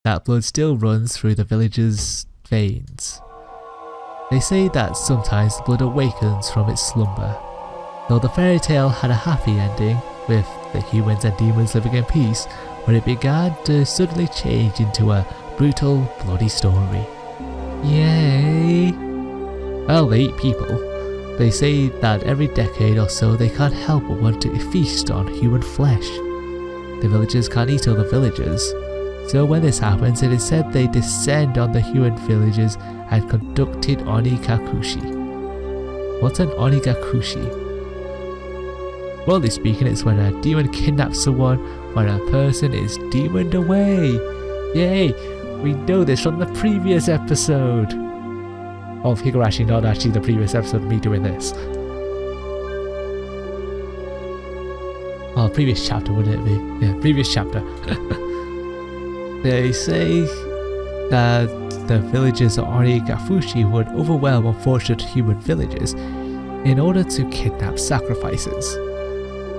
that blood still runs through the villagers' veins. They say that sometimes the blood awakens from its slumber. Though the fairy tale had a happy ending, with the humans and demons living in peace, when it began to suddenly change into a brutal, bloody story. Yay! Well, they eat people. They say that every decade or so they can't help but want to feast on human flesh. The villagers can't eat other villagers, so when this happens it is said they descend on the human villagers and conducted Onikakushi. What's an Onikakushi? Broadly speaking, it's when a demon kidnaps someone when a person is demoned away. Yay! We know this from the previous episode of Higurashi, not actually the previous episode of me doing this. Oh, previous chapter, wouldn't it be? Yeah, previous chapter. They say that the villagers of Onikakushi would overwhelm unfortunate human villagers in order to kidnap sacrifices.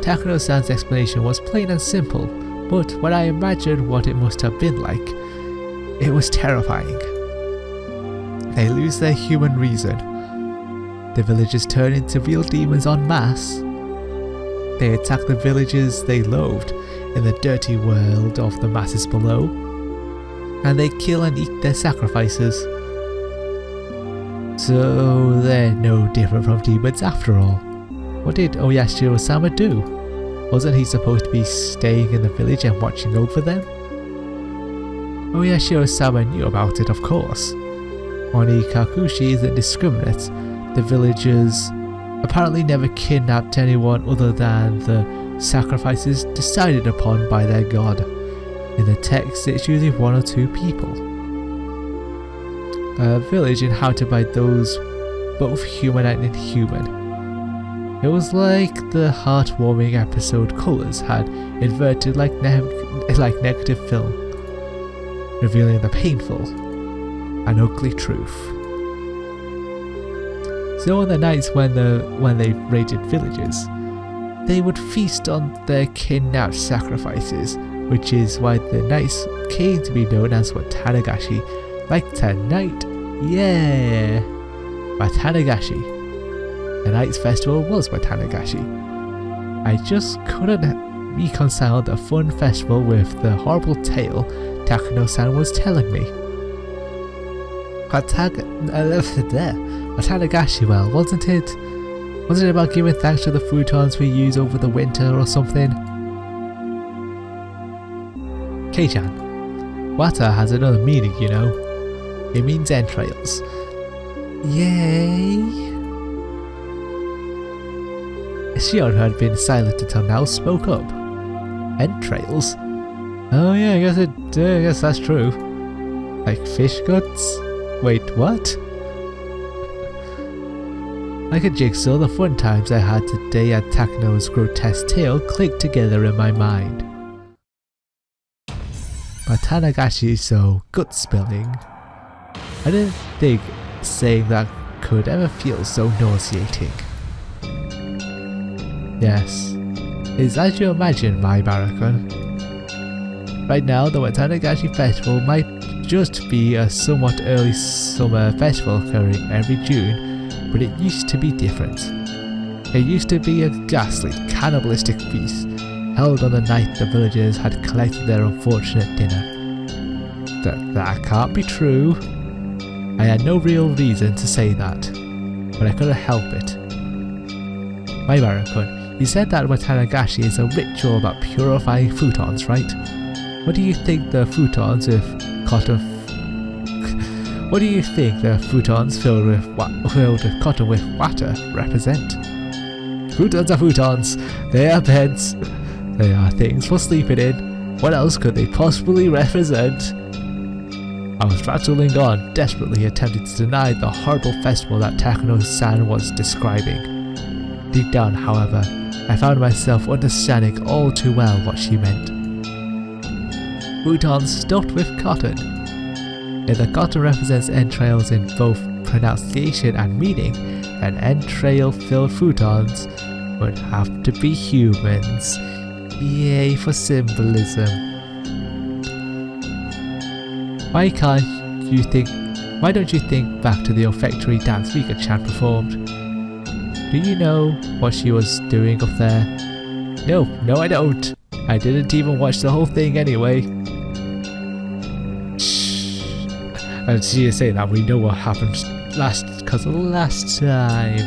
Takano-san's explanation was plain and simple, but when I imagined what it must have been like, it was terrifying. They lose their human reason. The villagers turn into real demons en masse. They attack the villagers they loathed in the dirty world of the masses below, and they kill and eat their sacrifices. So they're no different from demons after all. What did Oyashiro-sama do? Wasn't he supposed to be staying in the village and watching over them? Oyashiro-sama knew about it, of course. Onikakushi isn't discriminate. The villagers apparently never kidnapped anyone other than the sacrifices decided upon by their god. In the text it's usually one or two people. A village inhabited by those both human and inhuman. It was like the heartwarming episode Colours had inverted like negative film, revealing the painful and ugly truth. So on the nights when they raided villages, they would feast on their kidnapped sacrifices, which is why the nights came to be known as Watanagashi, like tonight. Yeah! Watanagashi. The night's festival was Watanagashi. I just couldn't reconcile the fun festival with the horrible tale Takano-san was telling me. Watanagashi, well, wasn't it? Wasn't it about giving thanks to the futons we use over the winter or something? Kei-chan, Wata has another meaning, you know. It means entrails. Yay! Shion, who had been silent until now, spoke up. Entrails? Oh yeah, I guess that's true. Like fish guts? Wait, what? Like a jigsaw, the fun times I had today at Takano's grotesque tale clicked together in my mind. Watanagashi, so gut spilling. I didn't think saying that could ever feel so nauseating. Yes, it's as you imagine, my Barakun. Right now, the Watanagashi festival might just be a somewhat early summer festival occurring every June, but it used to be different. It used to be a ghastly, cannibalistic feast held on the night the villagers had collected their unfortunate dinner. That can't be true. I had no real reason to say that, but I couldn't help it. My Barakun, you said that Watanagashi is a ritual about purifying futons, right? What do you think the futons with cotton? What do you think the futons filled with cotton with water represent? Futons are futons. They are beds. They are things for sleeping in. What else could they possibly represent? I was rattling on, desperately attempting to deny the horrible festival that Takano-san was describing. Deep down, however, I found myself understanding all too well what she meant. Futons stuffed with cotton. If the cotton represents entrails in both pronunciation and meaning, then entrail-filled futons would have to be humans. Yay for symbolism. Why don't you think back to the olfactory dance Rika-chan performed? Do you know what she was doing up there? No, I don't. I didn't even watch the whole thing anyway. Shh. And she is saying that we know what happened last time.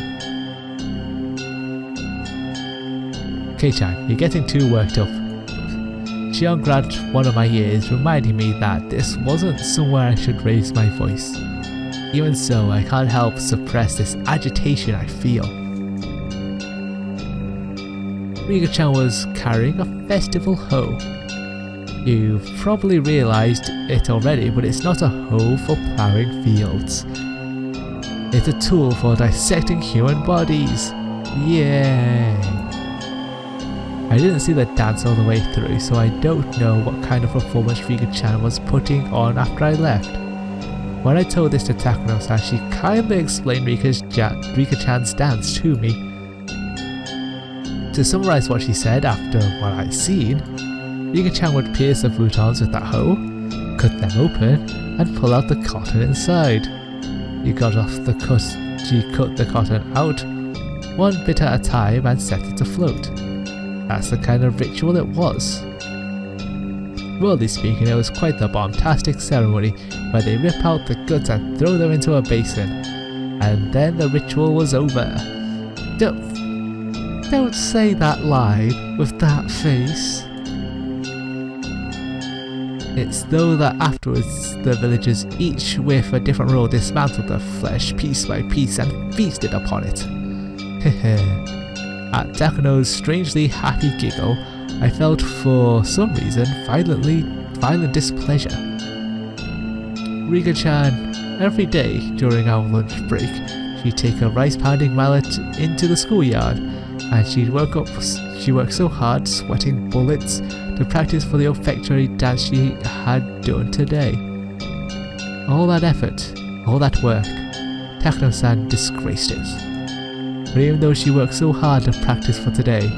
K-chan, you're getting too worked up. Shion grabbed one of my ears, reminding me that this wasn't somewhere I should raise my voice. Even so, I can't help suppress this agitation I feel. Rika-chan was carrying a festival hoe. You've probably realised it already, but it's not a hoe for ploughing fields. It's a tool for dissecting human bodies. Yay! I didn't see the dance all the way through, so I don't know what kind of performance Rika-chan was putting on after I left. When I told this to Takano-san, she kindly explained Rika-chan's dance to me. To summarise what she said after what I'd seen, Rika-chan would pierce the futons with that hoe, cut them open, and pull out the cotton inside. She cut the cotton out, one bit at a time, and set it afloat. That's the kind of ritual it was. Broadly speaking, it was quite the bombastic ceremony where they rip out the guts and throw them into a basin. And then the ritual was over. Don't say that line with that face. It's though that afterwards the villagers, each with a different role, dismantled the flesh piece by piece and feasted upon it. Hehe. At Takano's strangely happy giggle, I felt for some reason violent displeasure. Rika-chan, every day during our lunch break, she'd take a rice pounding mallet into the schoolyard, and she'd work so hard, sweating bullets, to practice for the olfactory dance she had done today. All that effort, all that work, Takano-san disgraced it. But even though she worked so hard to practice for today,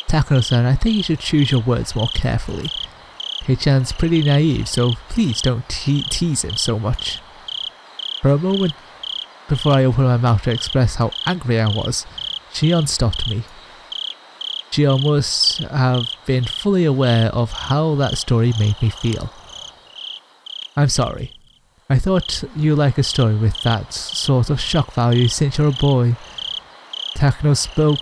Takano-san, I think you should choose your words more carefully. Hei-chan's pretty naive, so please don't tease him so much. For a moment before I opened my mouth to express how angry I was, Shion stopped me. Shion must have been fully aware of how that story made me feel. I'm sorry. I thought you like a story with that sort of shock value since you're a boy. Takano spoke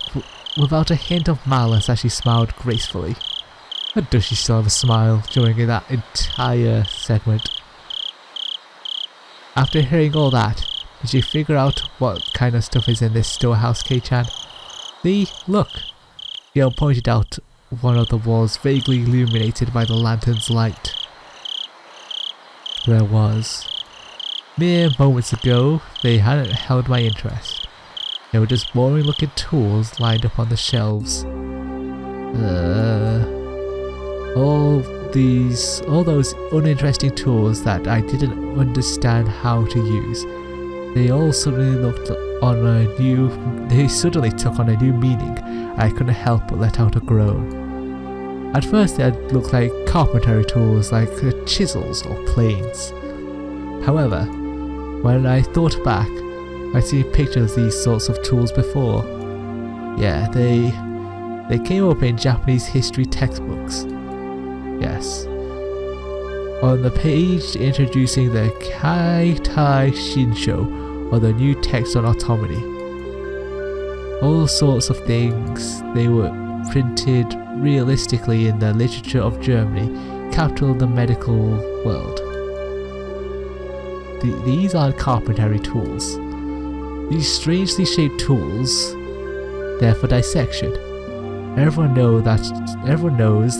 without a hint of malice as she smiled gracefully. But does she still have a smile during that entire segment? After hearing all that, did you figure out what kind of stuff is in this storehouse, K-chan? Look! Shion pointed out one of the walls vaguely illuminated by the lantern's light. There was. Mere moments ago, they hadn't held my interest. They were just boring looking tools lined up on the shelves. All those uninteresting tools that I didn't understand how to use. They suddenly took on a new meaning. I couldn't help but let out a groan. At first they looked like carpentry tools like chisels or planes. However, when I thought back, I'd seen pictures of these sorts of tools before. Yeah, they came up in Japanese history textbooks. Yes. On the page introducing the Kaitai Shinsho, or the new text on autonomy. All sorts of things, they were printed realistically in the literature of Germany, capital of the medical world. These aren't carpentry tools. These strangely shaped tools, they're for dissection. Everyone knows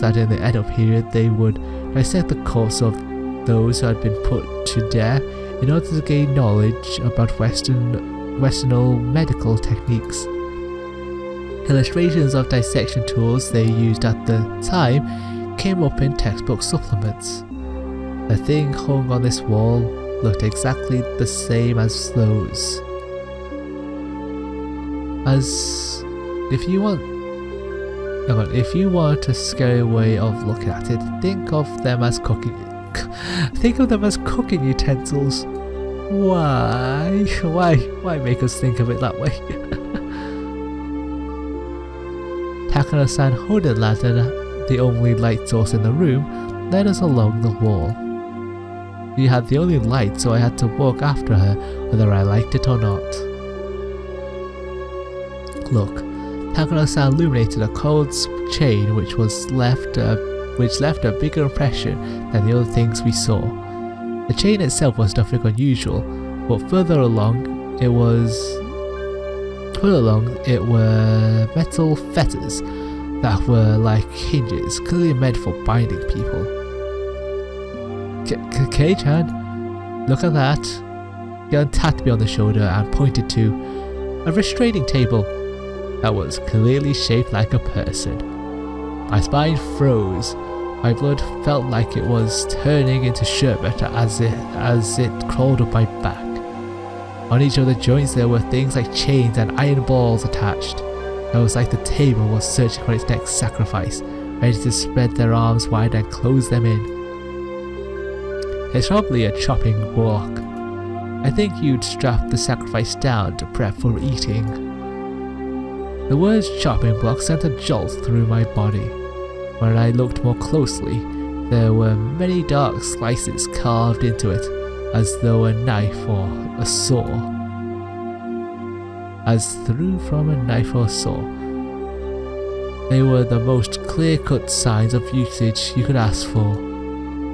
that in the Edo period they would dissect the corpse of those who had been put to death in order to gain knowledge about Western medical techniques. Illustrations of dissection tools they used at the time came up in textbook supplements. The thing hung on this wall looked exactly the same as those. if you want a scary way of looking at it, think of them as cooking utensils. Why make us think of it that way? Takano-san holding the lantern, the only light source in the room, led us along the wall. She had the only light, so I had to walk after her whether I liked it or not. Look, Takano-san illuminated a cold chain which left a bigger impression than the other things we saw. The chain itself was nothing unusual, but further along it were metal fetters that were like hinges, clearly meant for binding people. Kei-chan, look at that. He tapped me on the shoulder and pointed to a restraining table that was clearly shaped like a person. My spine froze. My blood felt like it was turning into sherbet as it crawled up my back. On each of the joints there were things like chains and iron balls attached. It was like the table was searching for its next sacrifice, ready to spread their arms wide and close them in. It's probably a chopping block. I think you'd strap the sacrifice down to prep for eating. The words chopping block sent a jolt through my body. When I looked more closely, there were many dark slices carved into it, as though a knife or a saw. As through from a knife or saw. They were the most clear-cut signs of usage you could ask for.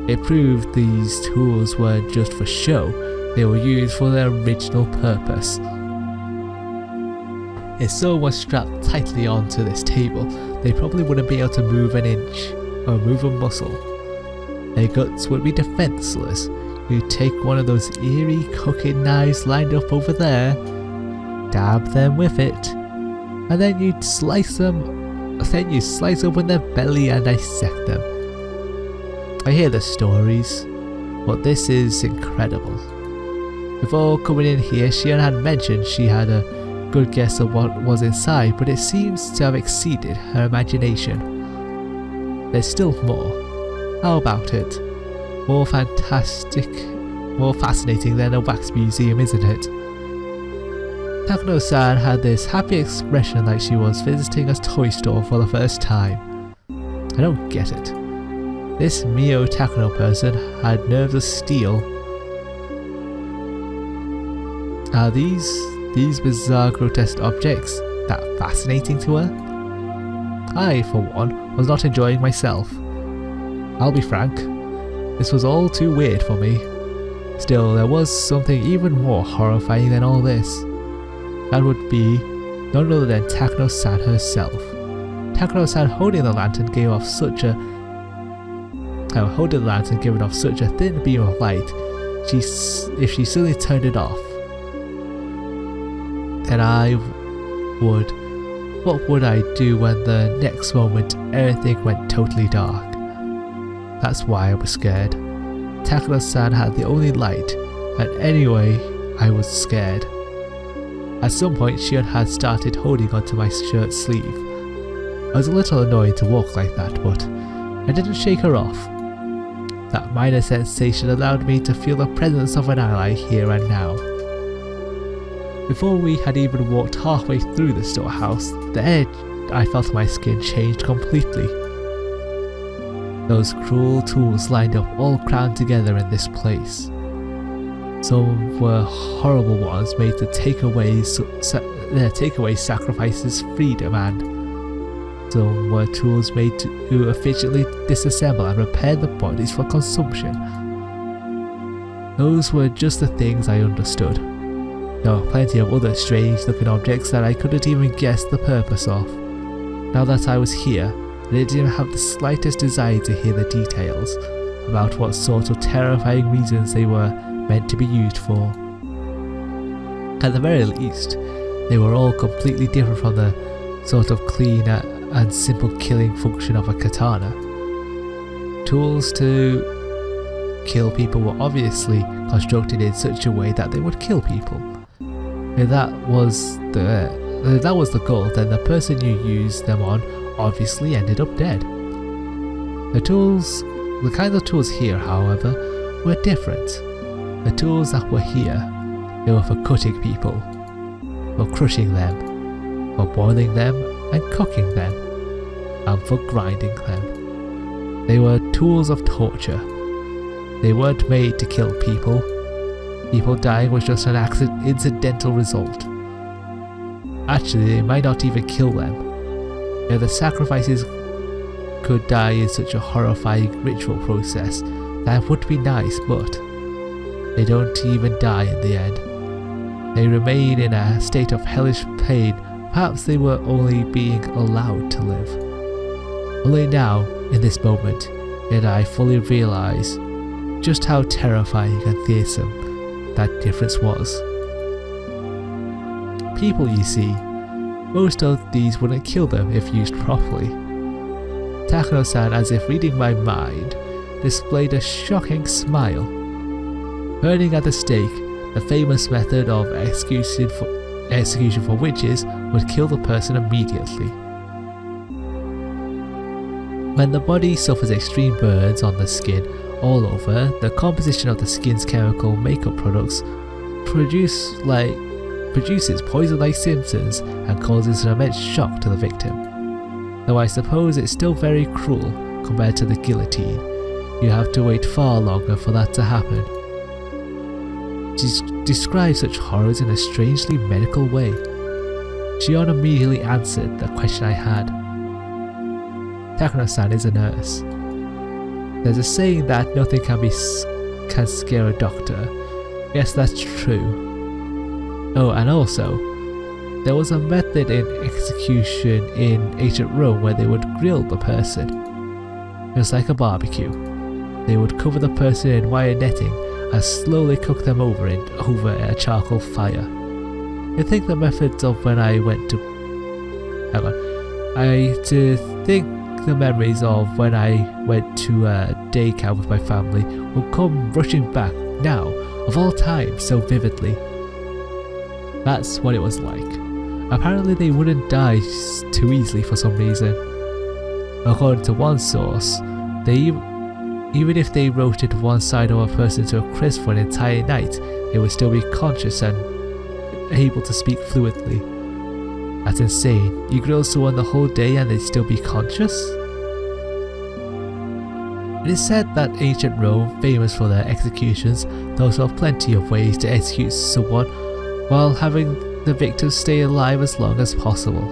It proved these tools weren't just for show, they were used for their original purpose. If someone was strapped tightly onto this table, they probably wouldn't be able to move an inch or move a muscle. Their guts would be defenseless. You'd take one of those eerie cooking knives lined up over there, dab them with it, and then you'd slice open their belly and dissect them. I hear the stories, but this is incredible. Before coming in here, Shion had mentioned she had a good guess of what was inside, but it seems to have exceeded her imagination. There's still more. How about it? More fascinating than a wax museum, isn't it? Takano-san had this happy expression like she was visiting a toy store for the first time. I don't get it. This Mio Takano person had nerves of steel. Are these bizarre grotesque objects that fascinating to her? I, for one, was not enjoying myself. I'll be frank, this was all too weird for me. Still, there was something even more horrifying than all this. That would be none other than Takano-san herself. Takano-san holding the lantern giving off such a thin beam of light, if she suddenly turned it off, then what would I do when the next moment everything went totally dark? That's why I was scared. Takano-san had the only light, and anyway, I was scared. At some point, Shion had started holding onto my shirt sleeve. I was a little annoyed to walk like that, but I didn't shake her off. That minor sensation allowed me to feel the presence of an ally here and now. Before we had even walked halfway through the storehouse, the edge I felt on my skin changed completely. Those cruel tools lined up all crammed together in this place. Some were horrible ones made to take away sacrifices freedom, and some were tools made to efficiently disassemble and repair the bodies for consumption. Those were just the things I understood. There were plenty of other strange looking objects that I couldn't even guess the purpose of. Now that I was here, I didn't even have the slightest desire to hear the details about what sort of terrifying reasons they were meant to be used for. At the very least, they were all completely different from the sort of clean and simple killing function of a katana. Tools to kill people were obviously constructed in such a way that they would kill people. If that was the goal, then the person you used them on obviously ended up dead. The kinds of tools here, however, were different. The tools that were here, they were for cutting people, for crushing them, for boiling them and cooking them, and for grinding them. They were tools of torture. They weren't made to kill people. People dying was just an incidental result. Actually, they might not even kill them. If the sacrifices could die in such a horrifying ritual process, that would be nice, but they don't even die in the end. They remain in a state of hellish pain. Perhaps they were only being allowed to live. Only now, in this moment, did I fully realize just how terrifying and fearsome that difference was. People, you see, most of these wouldn't kill them if used properly. Takano-san, as if reading my mind, displayed a shocking smile. Burning at the stake, the famous method of execution for witches, would kill the person immediately. When the body suffers extreme burns on the skin all over, the composition of the skin's chemical makeup products produces poison-like symptoms and causes an immense shock to the victim. Though I suppose it's still very cruel compared to the guillotine. You have to wait far longer for that to happen. She described such horrors in a strangely medical way. Shion immediately answered the question I had. Takano-san is a nurse. There's a saying that nothing can scare a doctor. Yes, that's true. Oh, and also, there was a method in execution in ancient Rome where they would grill the person. It was like a barbecue. They would cover the person in wire netting and slowly cook them over a charcoal fire. I think the methods of when I went to... the memories of when I went to a day camp with my family will come rushing back now, of all time, so vividly. That's what it was like. Apparently they wouldn't die too easily for some reason. According to one source, even if they roasted one side of a person to a crisp for an entire night, they would still be conscious and able to speak fluently. That's insane. You grill someone the whole day and they'd still be conscious? It is said that ancient Rome, famous for their executions, thought of plenty of ways to execute someone while having the victim stay alive as long as possible.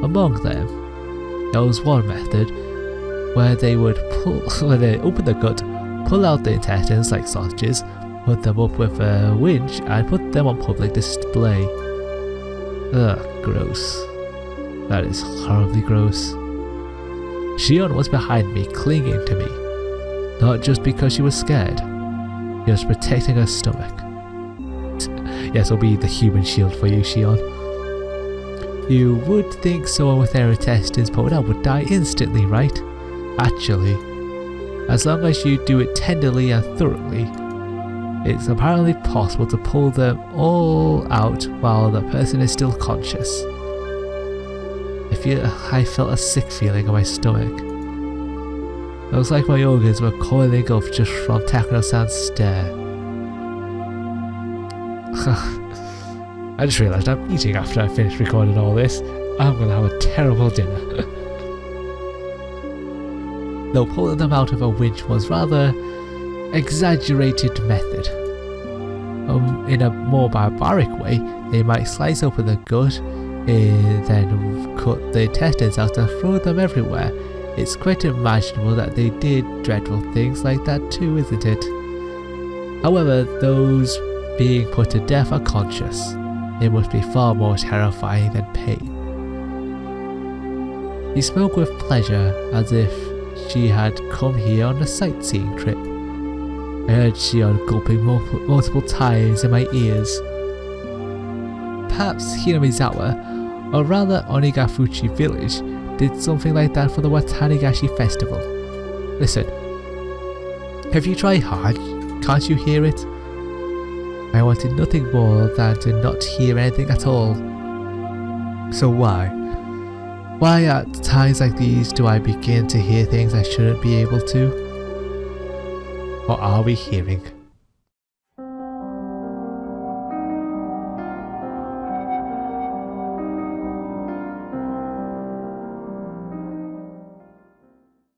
Among them, there was one method where they would open the gut, pull out the intestines like sausages, put them up with a winch and put them on public display. Ugh, gross. That is horribly gross. Shion was behind me, clinging to me. Not just because she was scared. She was protecting her stomach. Yes, it'll be the human shield for you, Shion. You would think someone with their intestines pulled out would die instantly, right? Actually, as long as you do it tenderly and thoroughly, it's apparently possible to pull them all out while the person is still conscious. I felt a sick feeling in my stomach. It was like my organs were coiling up just from Takano-san's stare. I just realised I'm eating after I finished recording all this. I'm gonna have a terrible dinner. Though pulling them out of a winch was rather exaggerated method. In a more barbaric way, they might slice open the gut, then cut the intestines out and throw them everywhere. It's quite imaginable that they did dreadful things like that too, isn't it? However, those being put to death are conscious. It must be far more terrifying than pain. He spoke with pleasure, as if she had come here on a sightseeing trip. I heard Shion gulping multiple times in my ears. Perhaps Hinamizawa, or rather Onigafuchi village, did something like that for the Watanagashi festival. Listen, if you try hard, can't you hear it? I wanted nothing more than to not hear anything at all. So why? Why at times like these do I begin to hear things I shouldn't be able to? What are we hearing?